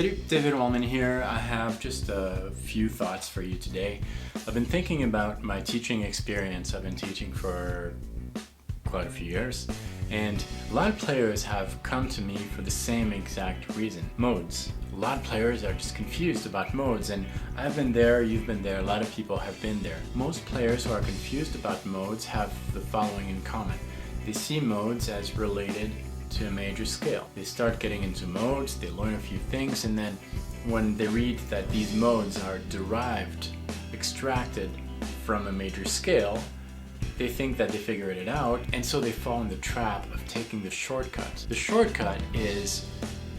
Salut, David Wallman here. I have just a few thoughts for you today. I've been thinking about my teaching experience. I've been teaching for quite a few years, and a lot of players have come to me for the same exact reason: modes. A lot of players are just confused about modes, and I've been there, you've been there, a lot of people have been there. Most players who are confused about modes have the following in common. They see modes as related to a major scale. They start getting into modes, they learn a few things, and then when they read that these modes are derived, extracted from a major scale, they think that they figured it out, and so they fall in the trap of taking the shortcut. The shortcut is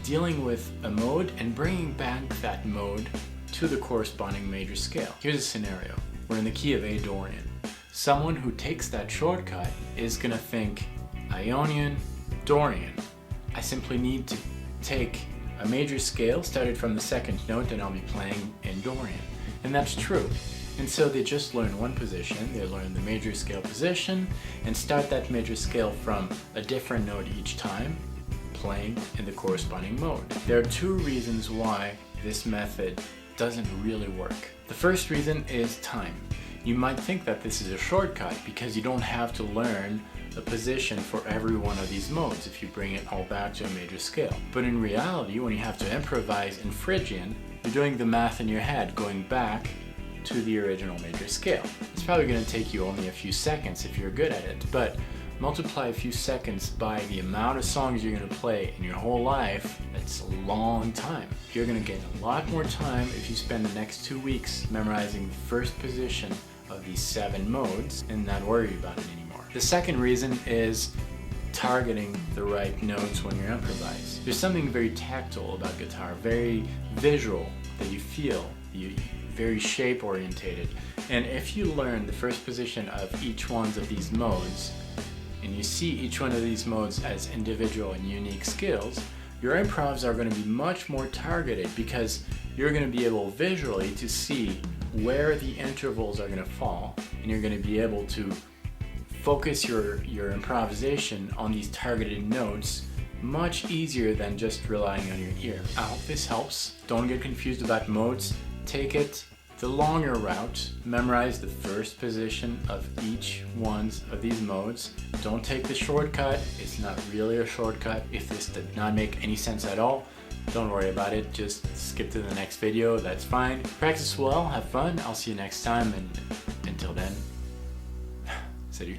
dealing with a mode and bringing back that mode to the corresponding major scale. Here's a scenario. We're in the key of A Dorian. Someone who takes that shortcut is gonna think Ionian, Dorian. I simply need to take a major scale started from the second note and I'll be playing in Dorian. And that's true. And so they just learn one position, they learn the major scale position and start that major scale from a different note each time, playing in the corresponding mode. There are two reasons why this method doesn't really work. The first reason is time. You might think that this is a shortcut because you don't have to learn a position for every one of these modes if you bring it all back to a major scale. But in reality, when you have to improvise in Phrygian, you're doing the math in your head, going back to the original major scale. It's probably going to take you only a few seconds if you're good at it, but multiply a few seconds by the amount of songs you're going to play in your whole life. That's a long time. You're going to get a lot more time if you spend the next 2 weeks memorizing the first position of these 7 modes and not worry about it anymore. The second reason is targeting the right notes when you're improvising. There's something very tactile about guitar, very visual that you feel, very shape orientated. And if you learn the first position of each one of these modes, and you see each one of these modes as individual and unique skills, your improvs are going to be much more targeted because you're going to be able visually to see where the intervals are going to fall, and you're going to be able to focus your improvisation on these targeted notes much easier than just relying on your ear. I hope this helps. Don't get confused about modes. Take it the longer route. Memorize the first position of each one of these modes. Don't take the shortcut. It's not really a shortcut. If this did not make any sense at all, don't worry about it. Just skip to the next video. That's fine. Practice well, have fun. I'll see you next time, and until then, salut.